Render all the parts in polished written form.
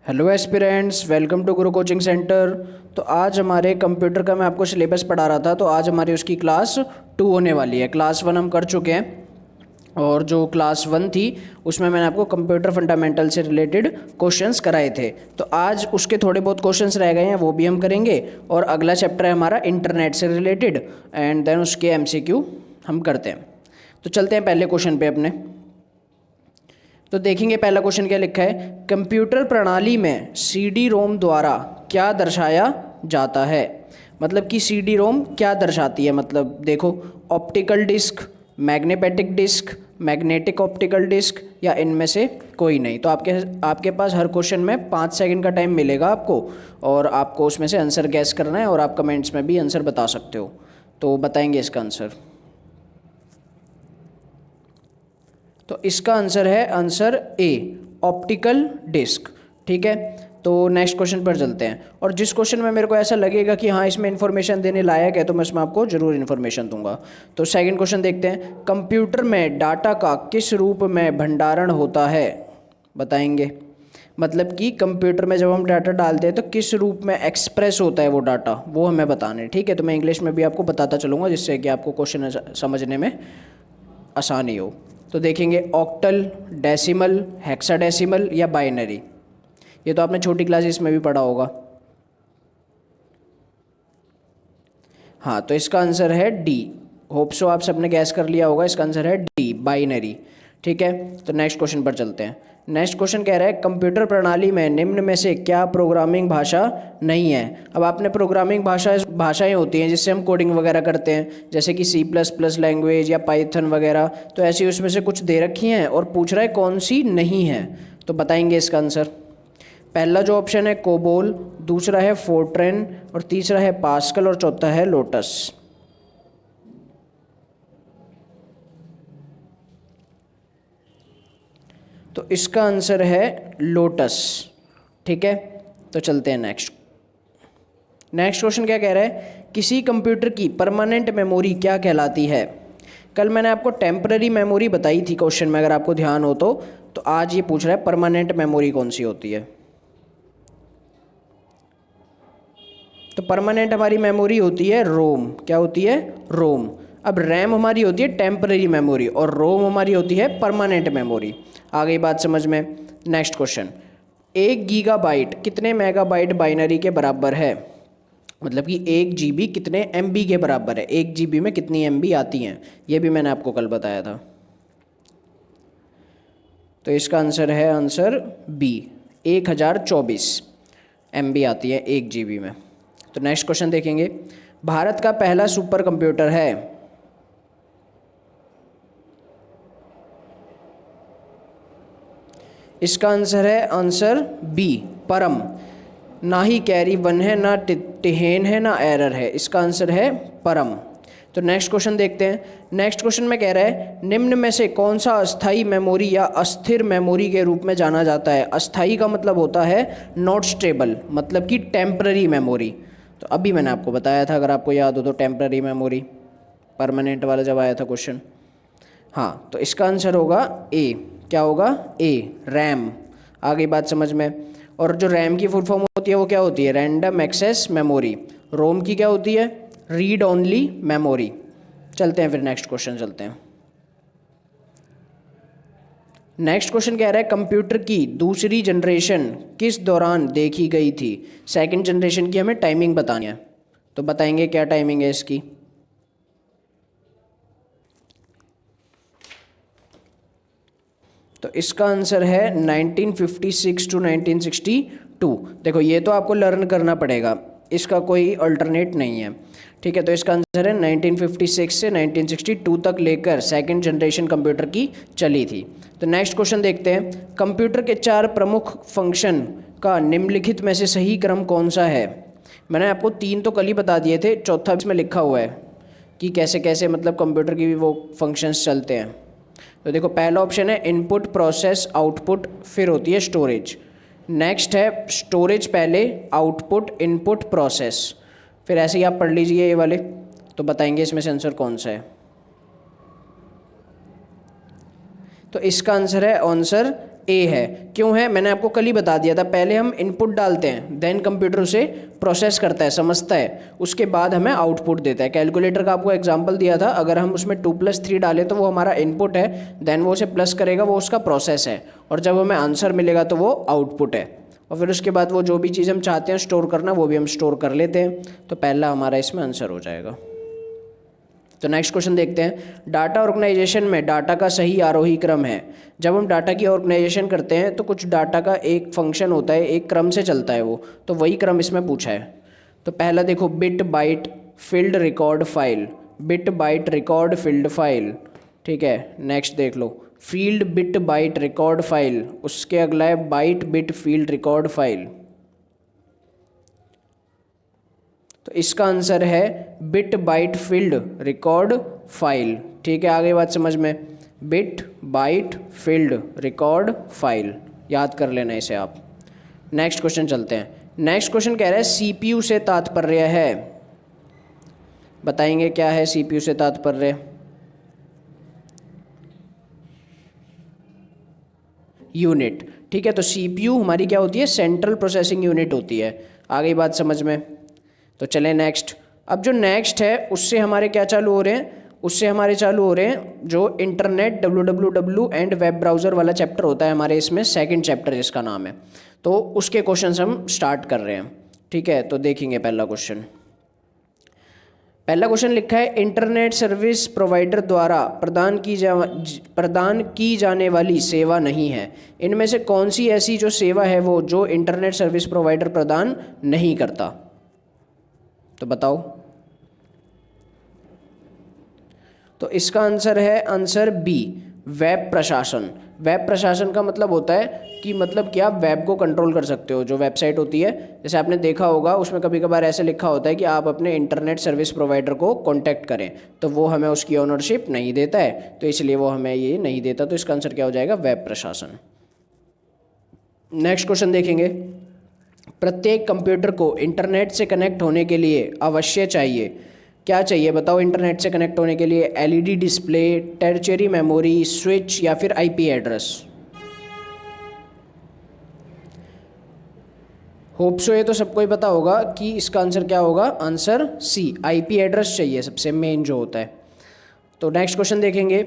Hello aspirants, welcome to Guru coaching centre. तो आज हमारे कंप्यूटर का मैं आपको सिलेबस पढ़ा रहा था, तो आज हमारी उसकी क्लास 2 होने वाली है। क्लास 1 हम कर चुके हैं और जो क्लास 1 थी उसमें मैंने आपको कंप्यूटर फंडामेंटल से रिलेटेड क्वेश्चंस कराए थे। तो आज उसके थोड़े बहुत क्वेश्चंस रह गए हैं, वो भी हम करेंगे। और अगला चैप्टर है हमारा इंटरनेट से रिलेटेड, एंड देन उसके एमसीक्यू हम करते हैं। तो चलते हैं पहले क्वेश्चन पे अपने। तो देखेंगे पहला क्वेश्चन क्या लिखा है। कंप्यूटर प्रणाली में सीडी रोम द्वारा क्या दर्शाया जाता है। मतलब कि सीडी रोम क्या दर्शाती है। मतलब देखो, optical disk, magnetic disk, magnetic optical disk, या इनमें से कोई नहीं। तो आपके पास हर क्वेश्चन में 5 सेकंड का टाइम मिलेगा आपको, और आपको उसमें से आंसर गैस करना है, और आप कमेंट्स में भी आंसर बता सकते हो। तो बताएंगे इसका आंसर। तो इसका आंसर है आंसर ए, ऑप्टिकल डिस्क। ठीक है, तो नेक्स्ट क्वेश्चन पर चलते हैं। और जिस क्वेश्चन में मेरे को ऐसा लगेगा कि हाँ इसमें इन्फॉर्मेशन देने लायक है, तो मैं इसमें आपको जरूर इन्फॉर्मेशन दूंगा। तो सेकंड क्वेश्चन देखते हैं। कंप्यूटर में डाटा का किस रूप में भंडारण होता है। बताएंगे। मतलब कि कंप्यूटर में जब हम डाटा डालते हैं तो किस रूप में एक्सप्रेस होता है वो डाटा, वो हमें बताना है। ठीक है, तो मैं इंग्लिश में भी आपको बताता चलूँगा, जिससे कि आपको क्वेश्चन समझने में आसानी हो। तो देखेंगे ऑक्टल, डेसिमल, हेक्साडेसिमल या बाइनरी। ये तो आपने छोटी क्लासेस में भी पढ़ा होगा। हाँ, तो इसका आंसर है डी। होप सो आप सबने गैस कर लिया होगा। इसका आंसर है डी, बाइनरी। ठीक है, तो नेक्स्ट क्वेश्चन पर चलते हैं। नेक्स्ट क्वेश्चन कह रहा है कंप्यूटर प्रणाली में निम्न में से क्या प्रोग्रामिंग भाषा नहीं है। अब आपने प्रोग्रामिंग भाषाएं होती हैं जिससे हम कोडिंग वगैरह करते हैं, जैसे कि C++ लैंग्वेज या पाइथन वगैरह। तो ऐसी उसमें से कुछ दे रखी हैं और पूछ रहा है कौन सी नहीं है। तो बताएंगे इसका आंसर। पहला जो ऑप्शन है कोबोल, दूसरा है फोर्ट्रेन, और तीसरा है पास्कल, और चौथा है लोटस। तो इसका आंसर है लोटस। ठीक है, तो चलते हैं नेक्स्ट। नेक्स्ट क्वेश्चन क्या कह रहा है। किसी कंप्यूटर की परमानेंट मेमोरी क्या कहलाती है। कल मैंने आपको टेम्पररी मेमोरी बताई थी क्वेश्चन में, अगर आपको ध्यान हो तो आज ये पूछ रहा है परमानेंट मेमोरी कौन सी होती है। तो परमानेंट हमारी मेमोरी होती है रोम। क्या होती है? रोम। अब रैम हमारी होती है टेम्पररी मेमोरी, और रोम हमारी होती है परमानेंट मेमोरी। आ गई बात समझ में। Next question. 1 गीगाबाइट कितने मेगाबाइट बाइनरी के बराबर है। मतलब कि 1 GB कितने MB के बराबर है। 1 GB में कितनी MB आती हैं, ये भी मैंने आपको कल बताया था। तो इसका आंसर है आंसर बी, 1024 MB आती है 1 GB में। तो नेक्स्ट क्वेश्चन देखेंगे। भारत का पहला सुपर कंप्यूटर है। इसका आंसर है आंसर बी, परम। ना ही कैरी वन है, ना टिहेन है, ना एरर है। इसका आंसर है परम। तो नेक्स्ट क्वेश्चन देखते हैं। नेक्स्ट क्वेश्चन में कह रहा है निम्न में से कौन सा अस्थाई मेमोरी या अस्थिर मेमोरी के रूप में जाना जाता है। अस्थाई का मतलब होता है नॉट स्टेबल, मतलब कि टेम्पररी मेमोरी। तो अभी मैंने आपको बताया था, अगर आपको याद हो तो, टेम्पररी मेमोरी, परमानेंट वाला जब आया था क्वेश्चन। हाँ, तो इसका आंसर होगा ए। क्या होगा? ए, रैम। आ गई बात समझ में। और जो रैम की फुल फॉर्म होती है वो क्या होती है? Random access memory. रोम की क्या होती है? Read only memory. चलते हैं फिर नेक्स्ट क्वेश्चन चलते हैं। नेक्स्ट क्वेश्चन कह रहा है कंप्यूटर की दूसरी जनरेशन किस दौरान देखी गई थी। सेकंड जनरेशन की हमें टाइमिंग बतानी है। तो बताएंगे क्या टाइमिंग है इसकी। तो इसका आंसर है 1956 टू 1962। देखो, ये तो आपको लर्न करना पड़ेगा, इसका कोई अल्टरनेट नहीं है। ठीक है, तो इसका आंसर है 1956 से 1962 तक लेकर सेकंड जनरेशन कंप्यूटर की चली थी। तो नेक्स्ट क्वेश्चन देखते हैं। कंप्यूटर के 4 प्रमुख फंक्शन का निम्नलिखित में से सही क्रम कौन सा है। मैंने आपको 3 तो कल ही बता दिए थे, चौथा इसमें लिखा हुआ है कि कैसे कैसे मतलब कंप्यूटर की भी वो फंक्शंस चलते हैं। तो देखो, पहला ऑप्शन है इनपुट, प्रोसेस, आउटपुट, फिर होती है स्टोरेज। नेक्स्ट है स्टोरेज पहले, आउटपुट, इनपुट, प्रोसेस। फिर ऐसे ही आप पढ़ लीजिए ये वाले, तो बताएंगे इसमें से आंसर कौन सा है। तो इसका आंसर है आंसर ए है। क्यों है, मैंने आपको कल ही बता दिया था। पहले हम इनपुट डालते हैं, देन कंप्यूटर उसे प्रोसेस करता है, समझता है, उसके बाद हमें आउटपुट देता है। कैलकुलेटर का आपको एग्जांपल दिया था, अगर हम उसमें 2+3 डालें तो वो हमारा इनपुट है, देन वो उसे प्लस करेगा, वो उसका प्रोसेस है, और जब हमें आंसर मिलेगा तो वो आउटपुट है। और फिर उसके बाद वो जो भी चीज़ हम चाहते हैं स्टोर करना, वो भी हम स्टोर कर लेते हैं। तो पहला हमारा इसमें आंसर हो जाएगा। तो नेक्स्ट क्वेश्चन देखते हैं। डाटा ऑर्गेनाइजेशन में डाटा का सही आरोही क्रम है। जब हम डाटा की ऑर्गेनाइजेशन करते हैं तो कुछ डाटा का एक फंक्शन होता है, एक क्रम से चलता है वो, तो वही क्रम इसमें पूछा है। तो पहला देखो, bit byte field record file, bit byte record field file, ठीक है। नेक्स्ट देख लो, field bit byte record file, उसके अगला है byte bit field record file. तो इसका आंसर है bit byte field record file, ठीक है। आगे बात समझ में, bit byte field record file, याद कर लेना इसे आप। नेक्स्ट क्वेश्चन चलते हैं। नेक्स्ट क्वेश्चन कह रहा है सीपीयू से तात्पर्य है। बताएंगे क्या है सीपीयू से तात्पर्य? यूनिट, ठीक है। तो सीपीयू हमारी क्या होती है, सेंट्रल प्रोसेसिंग यूनिट होती है। आगे बात समझ में। तो चलें नेक्स्ट। अब जो नेक्स्ट है उससे हमारे क्या चालू हो रहे हैं, उससे हमारे चालू हो रहे हैं जो internet www and web browser वाला चैप्टर होता है हमारे इसमें, सेकंड चैप्टर जिसका नाम है। तो उसके क्वेश्चंस हम स्टार्ट कर रहे हैं, ठीक है। तो देखेंगे पहला क्वेश्चन। पहला क्वेश्चन लिखा है, इंटरनेट सर्विस प्रोवाइडर द्वारा प्रदान की जाने वाली सेवा नहीं है। इनमें से कौन सी ऐसी जो सेवा है वो जो इंटरनेट सर्विस प्रोवाइडर प्रदान नहीं करता? तो बताओ। तो इसका आंसर है आंसर बी, वेब प्रशासन। वेब प्रशासन का मतलब होता है कि मतलब कि आप वेब को कंट्रोल कर सकते हो। जो वेबसाइट होती है, जैसे आपने देखा होगा उसमें कभी कभार ऐसे लिखा होता है कि आप अपने इंटरनेट सर्विस प्रोवाइडर को कांटेक्ट करें, तो वो हमें उसकी ओनरशिप नहीं देता है, तो इसलिए वो हमें ये नहीं देता। तो इसका आंसर क्या हो जाएगा, वेब प्रशासन। नेक्स्ट क्वेश्चन देखेंगे। प्रत्येक कंप्यूटर को इंटरनेट से कनेक्ट होने के लिए अवश्य चाहिए, क्या चाहिए बताओ? इंटरनेट से कनेक्ट होने के लिए LED display, tertiary memory, switch या फिर आईपी एड्रेस? होप सो ये तो सबको ही पता होगा कि इसका आंसर क्या होगा, आंसर सी, आईपी एड्रेस चाहिए सबसे मेन जो होता है। तो नेक्स्ट क्वेश्चन देखेंगे।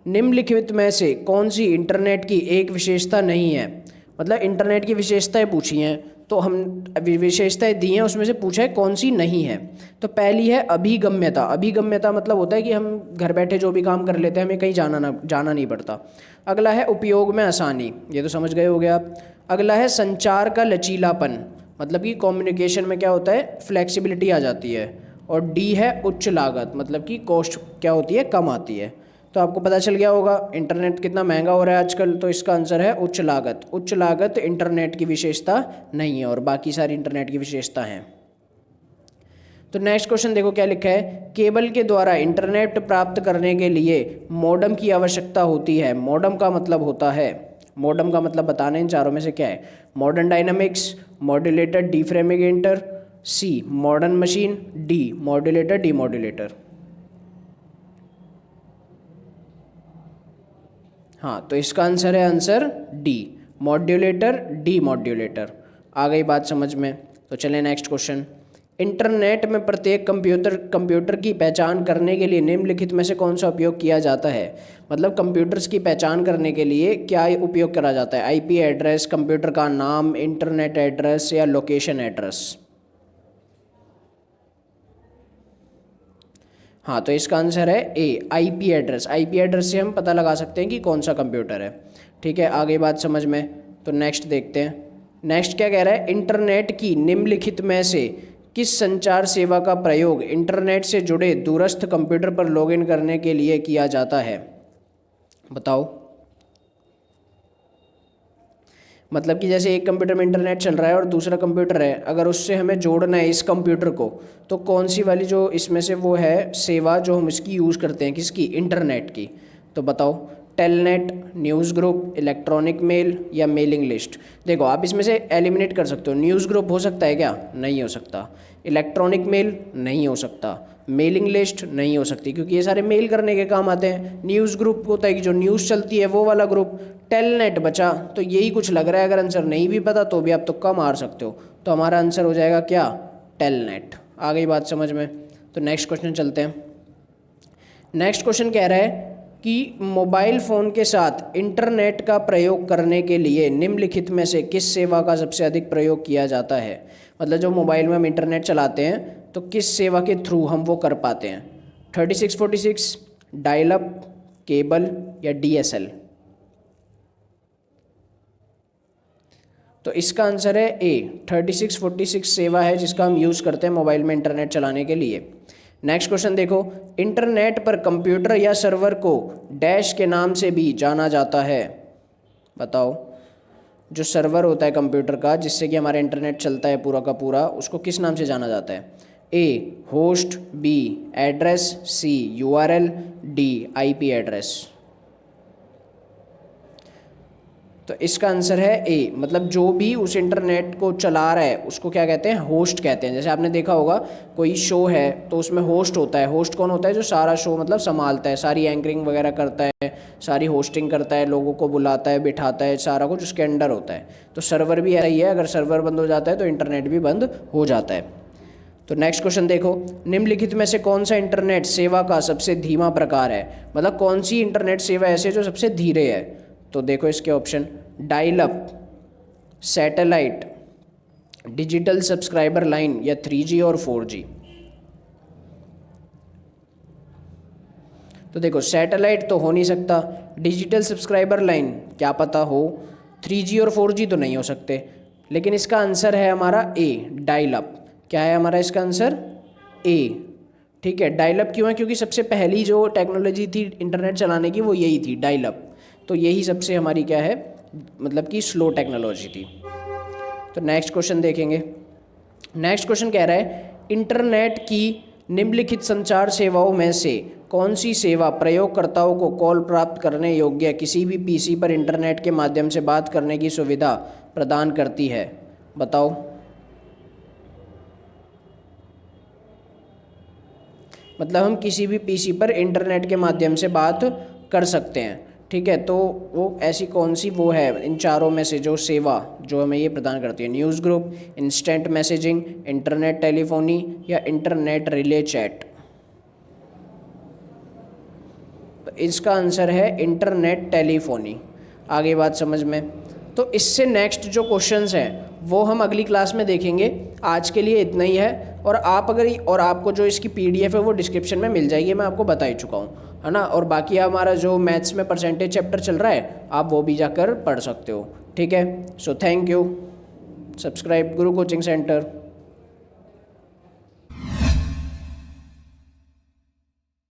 निम्नलिखित में से कौन सी इंटरनेट की एक विशेषता नहीं है? मतलब इंटरनेट की विशेषताएं पूछी हैं, तो हम विशेषताएं दी हैं, उसमें से पूछा है कौन सी नहीं है। तो पहली है अभिगम्यता। अभिगम्यता मतलब होता है कि हम घर बैठे जो भी काम कर लेते हैं, हमें कहीं जाना नहीं पड़ता। अगला है उपयोग में आसानी, ये तो समझ गए होगे आप। अगला है संचार का लचीलापन, मतलब कि कम्युनिकेशन में क्या होता है, फ्लेक्सिबिलिटी आ जाती है। और डी है उच्च लागत, मतलब कि कॉस्ट क्या होती है, कम आती है। तो आपको पता चल गया होगा इंटरनेट कितना महंगा हो रहा है आजकल, तो इसका आंसर है उच्च लागत। उच्च लागत इंटरनेट की विशेषता नहीं है और बाकी सारी इंटरनेट की विशेषता हैं। तो नेक्स्ट क्वेश्चन देखो क्या लिखा है। केबल के द्वारा इंटरनेट प्राप्त करने के लिए मॉडेम की आवश्यकता होती है। मॉडेम का मतलब होता है, मॉडेम का मतलब बताना इन चारों में से क्या है? Modern dynamics, modulator defragmenter, C modern machine, D modulator demodulator. हाँ, तो इसका आंसर है आंसर डी, मॉड्यूलेटर डीमॉड्यूलेटर। आ गई बात समझ में। तो चलें नेक्स्ट क्वेश्चन। इंटरनेट में प्रत्येक कंप्यूटर की पहचान करने के लिए निम्नलिखित में से कौन सा उपयोग किया जाता है? मतलब कंप्यूटर्स की पहचान करने के लिए क्या उपयोग करा जाता है? आईपी एड्रेस, कंप्यूटर का नाम, इंटरनेट एड्रेस या लोकेशन एड्रेस? हाँ, तो इसका आंसर है ए, आईपी एड्रेस। आईपी एड्रेस से हम पता लगा सकते हैं कि कौन सा कंप्यूटर है, ठीक है। आगे बात समझ में। तो नेक्स्ट देखते हैं। नेक्स्ट क्या कह रहा है, इंटरनेट की निम्नलिखित में से किस संचार सेवा का प्रयोग इंटरनेट से जुड़े दूरस्थ कंप्यूटर पर लॉगिन करने के लिए किया जाता है? बताओ। मतलब कि जैसे एक कंप्यूटर में इंटरनेट चल रहा है और दूसरा कंप्यूटर है, अगर उससे हमें जोड़ना है इस कंप्यूटर को, तो कौन सी वाली जो इसमें से वो है सेवा जो हम इसकी यूज़ करते हैं, किसकी? इंटरनेट की। तो बताओ, telnet, news group, electronic mail या मेलिंग लिस्ट? देखो आप इसमें से एलिमिनेट कर सकते हो। न्यूज़ ग्रुप हो सकता है क्या? नहीं हो सकता। इलेक्ट्रॉनिक मेल नहीं हो सकता। मेलिंग लिस्ट नहीं हो सकती, क्योंकि ये सारे मेल करने के काम आते हैं। न्यूज़ ग्रुप होता है कि जो न्यूज़ चलती है वो वाला ग्रुप। टेलनेट बचा। तो यही कुछ लग रहा है, अगर आंसर नहीं भी पता तो भी आप तुक्का मार सकते हो। तो हमारा आंसर हो जाएगा क्या, टेलनेट। आ गई बात समझ में। तो नेक्स्ट क्वेश्चन चलते हैं। नेक्स्ट क्वेश्चन कह रहा है कि मोबाइल फ़ोन के साथ इंटरनेट का प्रयोग करने के लिए निम्नलिखित में से किस सेवा का सबसे अधिक प्रयोग किया जाता है। मतलब जो मोबाइल में हम इंटरनेट चलाते हैं तो किस सेवा के थ्रू हम वो कर पाते हैं। 3646, डायल अप, केबल या DSL। तो इसका आंसर है ए, 3646 सेवा है जिसका हम यूज़ करते हैं मोबाइल में इंटरनेट चलाने के लिए। नेक्स्ट क्वेश्चन देखो, इंटरनेट पर कंप्यूटर या सर्वर को डैश के नाम से भी जाना जाता है। बताओ, जो सर्वर होता है कंप्यूटर का जिससे कि हमारा इंटरनेट चलता है पूरा का पूरा, उसको किस नाम से जाना जाता है। ए होस्ट, बी एड्रेस, सी URL, डी IP एड्रेस। तो इसका आंसर है ए, मतलब जो भी उस इंटरनेट को चला रहा है उसको क्या कहते हैं, होस्ट कहते हैं। जैसे आपने देखा होगा कोई शो है तो उसमें होस्ट होता है। होस्ट कौन होता है, जो सारा शो मतलब संभालता है, सारी एंकरिंग वगैरह करता है, सारी होस्टिंग करता है, लोगों को बुलाता है, बिठाता है, सारा कुछ उसके अंडर होता है। तो सर्वर भी ऐसा ही है, अगर सर्वर बंद हो जाता है तो इंटरनेट भी बंद हो जाता है। तो नेक्स्ट क्वेश्चन देखो, निम्नलिखित में से कौन सा इंटरनेट सेवा का सबसे धीमा प्रकार है। मतलब कौन सी इंटरनेट सेवा ऐसी है जो सबसे धीरे है। तो देखो इसके option, dial up, satellite, digital subscriber line या 3G और 4G। तो देखो सैटेलाइट तो हो नहीं सकता, डिजिटल सब्सक्राइबर लाइन क्या पता हो, 3G और 4G तो नहीं हो सकते। लेकिन इसका आंसर है हमारा ए, डायल अप। क्या है हमारा इसका आंसर, ए। ठीक है, डायल अप क्यों है, क्योंकि सबसे पहली जो टेक्नोलॉजी थी इंटरनेट चलाने की वो यही थी, डायल अप। तो यही सबसे हमारी क्या है, मतलब कि स्लो टेक्नोलॉजी थी। तो नेक्स्ट क्वेश्चन देखेंगे। नेक्स्ट क्वेश्चन कह रहा है, इंटरनेट की निम्नलिखित संचार सेवाओं में से कौन सी सेवा प्रयोगकर्ताओं को कॉल प्राप्त करने योग्य किसी भी PC पर इंटरनेट के माध्यम से बात करने की सुविधा प्रदान करती है। बताओ। मतलब हम किसी भी PC पर इंटरनेट के माध्यम से बात कर सकते हैं। ठीक है, तो वो ऐसी कौन सी वो है इन चारों में से जो सेवा जो हमें ये प्रदान करती है। News group, instant messaging, internet telephony या इंटरनेट रिले चैट। तो इसका आंसर है इंटरनेट टेलीफोनी। आगे बात समझ में। तो इससे नेक्स्ट जो क्वेश्चंस हैं वो हम अगली क्लास में देखेंगे। आज के लिए इतना ही है। और आपको जो इसकी PDF है वो डिस्क्रिप्शन में मिल जाएगी, मैं आपको बता ही चुका हूँ, है ना। और बाकी हमारा जो मैथ्स में परसेंटेज चैप्टर चल रहा है आप वो भी जाकर पढ़ सकते हो। ठीक है, so thank you. Subscribe Guru coaching centre.